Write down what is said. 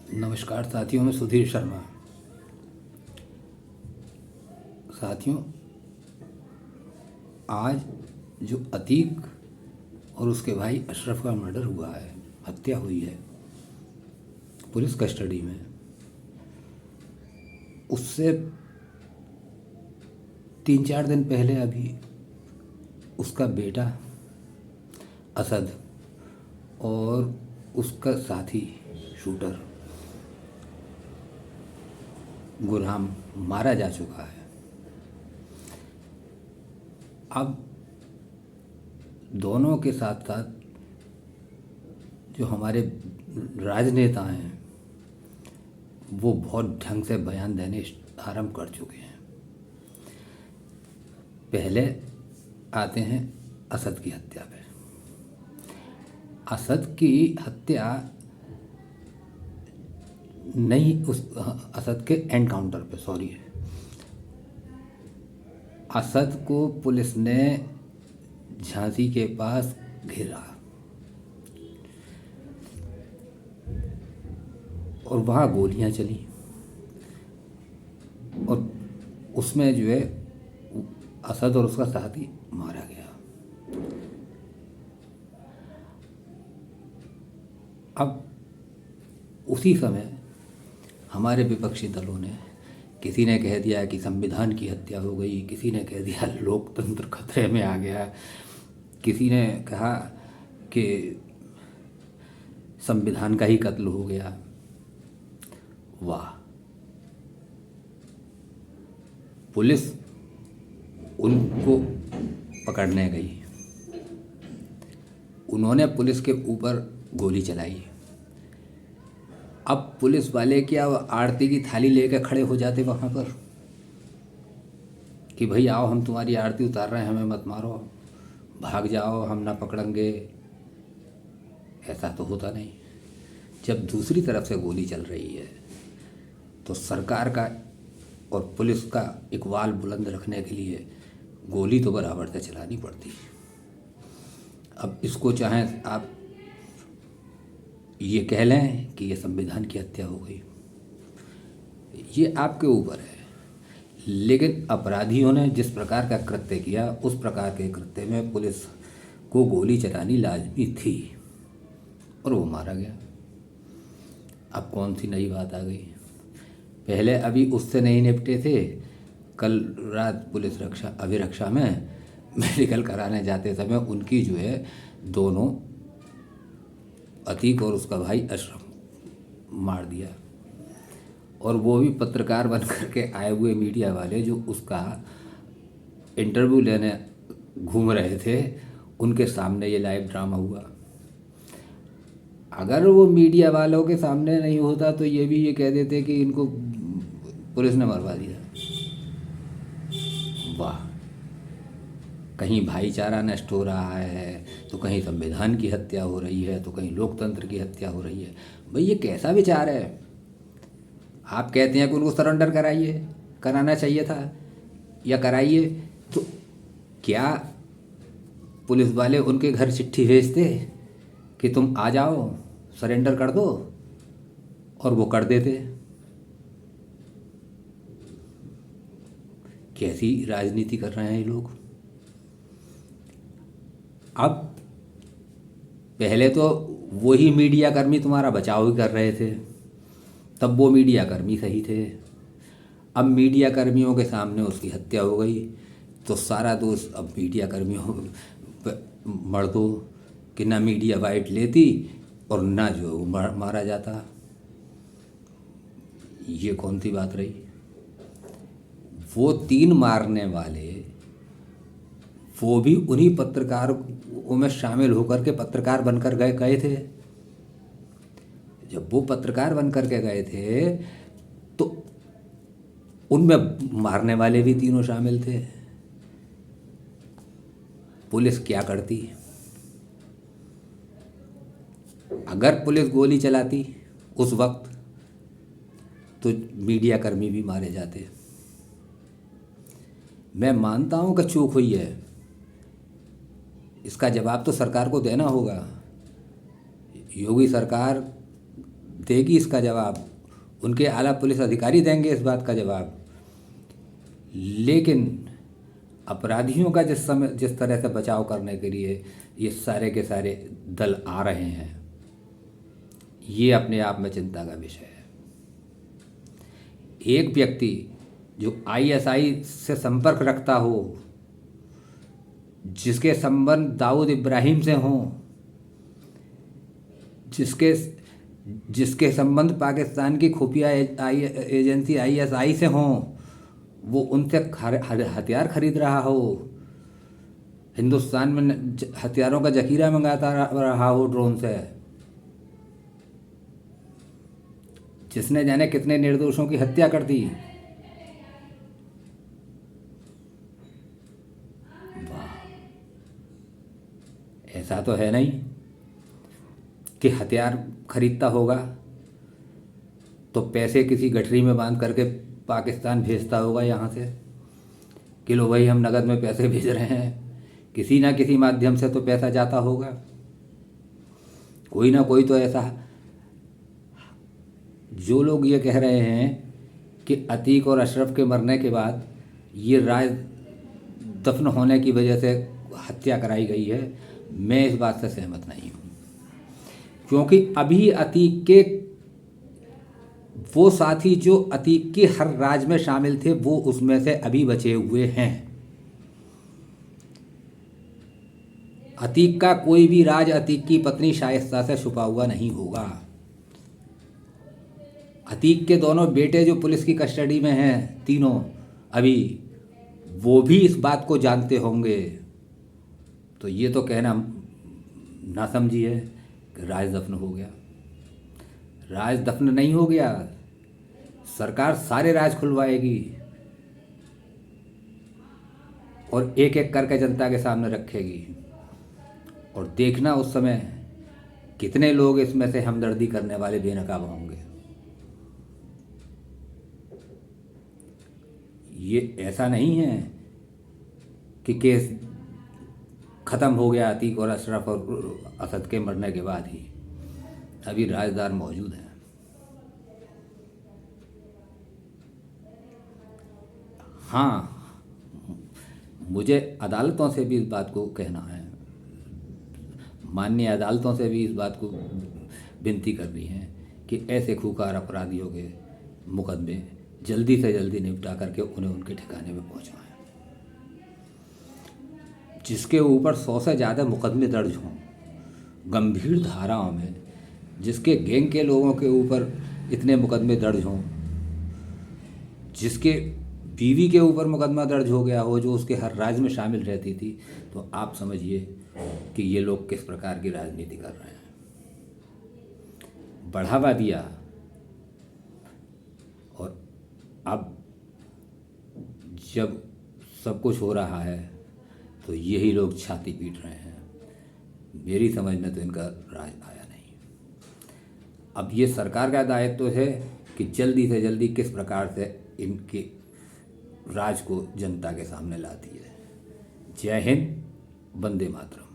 नमस्कार साथियों, मैं सुधीर शर्मा। साथियों, आज जो अतीक और उसके भाई अशरफ का मर्डर हुआ है, हत्या हुई है पुलिस कस्टडी में, उससे 3-4 दिन पहले अभी उसका बेटा असद और उसका साथी शूटर गुरहाम मारा जा चुका है। अब दोनों के साथ साथ जो हमारे राजनेता हैं वो बहुत ढंग से बयान देने आरंभ कर चुके हैं। पहले आते हैं असद की हत्या पे। असद की हत्या नहीं, उस असद के एनकाउंटर पे, सॉरी, असद को पुलिस ने झांसी के पास घेरा और वहाँ गोलियां चली और उसमें जो है असद और उसका साथी मारा गया। अब उसी समय हमारे विपक्षी दलों ने, किसी ने कह दिया कि संविधान की हत्या हो गई, किसी ने कह दिया लोकतंत्र खतरे में आ गया, किसी ने कहा कि संविधान का ही कत्ल हो गया। वाह! पुलिस उनको पकड़ने गई, उन्होंने पुलिस के ऊपर गोली चलाई। अब पुलिस वाले क्या आरती की थाली लेकर खड़े हो जाते वहाँ पर कि भाई आओ, हम तुम्हारी आरती उतार रहे हैं, हमें मत मारो, भाग जाओ, हम ना पकड़ेंगे। ऐसा तो होता नहीं। जब दूसरी तरफ से गोली चल रही है तो सरकार का और पुलिस का इकबाल बुलंद रखने के लिए गोली तो बराबर से चलानी पड़ती है। अब इसको चाहे आप ये कह लें कि ये संविधान की हत्या हो गई, ये आपके ऊपर है, लेकिन अपराधियों ने जिस प्रकार का कृत्य किया उस प्रकार के कृत्य में पुलिस को गोली चलानी लाजमी थी और वो मारा गया। अब कौन सी नई बात आ गई? पहले अभी उससे नहीं निपटे थे। कल रात पुलिस अभिरक्षा में मेडिकल कराने जाते समय उनकी जो है दोनों, अतीक और उसका भाई अशरफ, मार दिया। और वो भी पत्रकार बन करके आए हुए मीडिया वाले जो उसका इंटरव्यू लेने घूम रहे थे, उनके सामने ये लाइव ड्रामा हुआ। अगर वो मीडिया वालों के सामने नहीं होता तो ये भी ये कह देते कि इनको पुलिस ने मरवा दिया। वाह! कहीं भाईचारा नष्ट हो रहा है तो कहीं संविधान की हत्या हो रही है तो कहीं लोकतंत्र की हत्या हो रही है। भाई ये कैसा विचार है? आप कहते हैं कि उनको सरेंडर कराइए, कराना चाहिए था या कराइए, तो क्या पुलिस वाले उनके घर चिट्ठी भेजते कि तुम आ जाओ, सरेंडर कर दो, और वो कर देते? कैसी राजनीति कर रहे हैं ये लोग? अब पहले तो वही मीडिया कर्मी तुम्हारा बचाव ही कर रहे थे, तब वो मीडिया कर्मी सही थे। अब मीडिया कर्मियों के सामने उसकी हत्या हो गई तो सारा दोष अब मीडिया कर्मियों पर मर दो कि ना मीडिया वाइट लेती और ना जो मारा जाता। ये कौन सी बात रही? वो 3 मारने वाले वो भी उन्हीं पत्रकारों में शामिल होकर के पत्रकार बनकर गए थे। जब वो पत्रकार बनकर के गए थे तो उनमें मारने वाले भी तीनों शामिल थे। पुलिस क्या करती? अगर पुलिस गोली चलाती उस वक्त तो मीडिया कर्मी भी मारे जाते। मैं मानता हूं कि चूक हुई है, इसका जवाब तो सरकार को देना होगा। योगी सरकार देगी इसका जवाब, उनके आला पुलिस अधिकारी देंगे इस बात का जवाब। लेकिन अपराधियों का जिस तरह से बचाव करने के लिए ये सारे के सारे दल आ रहे हैं, ये अपने आप में चिंता का विषय है। एक व्यक्ति जो आईएसआई से संपर्क रखता हो, जिसके संबंध दाऊद इब्राहिम से हों, जिसके संबंध पाकिस्तान की खुफिया एजेंसी आईएसआई से हों, वो उनसे हथियार खरीद रहा हो, हिंदुस्तान में हथियारों का जखीरा मंगाता रहा हो ड्रोन से, जिसने जाने कितने निर्दोषों की हत्या कर दी। वाह, ऐसा तो है नहीं कि हथियार खरीदता होगा तो पैसे किसी गठरी में बांध करके पाकिस्तान भेजता होगा यहाँ से कि लो भाई हम नगद में पैसे भेज रहे हैं। किसी ना किसी माध्यम से तो पैसा जाता होगा, कोई ना कोई तो ऐसा। जो लोग ये कह रहे हैं कि अतीक और अशरफ के मरने के बाद ये राज दफन होने की वजह से हत्या कराई गई है, मैं इस बात से सहमत नहीं हूँ। क्योंकि अभी अतीक के वो साथी जो अतीक के हर राज में शामिल थे, वो उसमें से अभी बचे हुए हैं। अतीक का कोई भी राज अतीक की पत्नी शाइस्ता से छुपा हुआ नहीं होगा। अतीक के दोनों बेटे जो पुलिस की कस्टडी में हैं, तीनों अभी, वो भी इस बात को जानते होंगे। तो ये तो कहना ना समझिए कि राज दफन हो गया। राज दफन नहीं हो गया, सरकार सारे राज खुलवाएगी और एक एक करके जनता के सामने रखेगी। और देखना उस समय कितने लोग इसमें से हमदर्दी करने वाले बेनकाब होंगे। ये ऐसा नहीं है कि केस ख़त्म हो गया अतीक और अशरफ और असद के मरने के बाद ही। अभी राजदार मौजूद हैं। हाँ, मुझे अदालतों से भी इस बात को कहना है, माननीय अदालतों से भी इस बात को विनती करनी है कि ऐसे खूंखार अपराधियों के मुकदमे जल्दी से जल्दी निपटा करके उन्हें उनके ठिकाने में पहुंचाएं। जिसके ऊपर 100 से ज़्यादा मुकदमे दर्ज हों गंभीर धाराओं में, जिसके गैंग के लोगों के ऊपर इतने मुकदमे दर्ज हों, जिसके बीवी के ऊपर मुकदमा दर्ज हो गया हो जो उसके हर राज में शामिल रहती थी, तो आप समझिए कि ये लोग किस प्रकार की राजनीति कर रहे हैं। बढ़ावा दिया और अब जब सब कुछ हो रहा है तो यही लोग छाती पीट रहे हैं। मेरी समझ में तो इनका राज आया नहीं। अब ये सरकार का दायित्व है कि जल्दी से जल्दी किस प्रकार से इनके राज को जनता के सामने लाती है। जय हिंद, वंदे मातरम।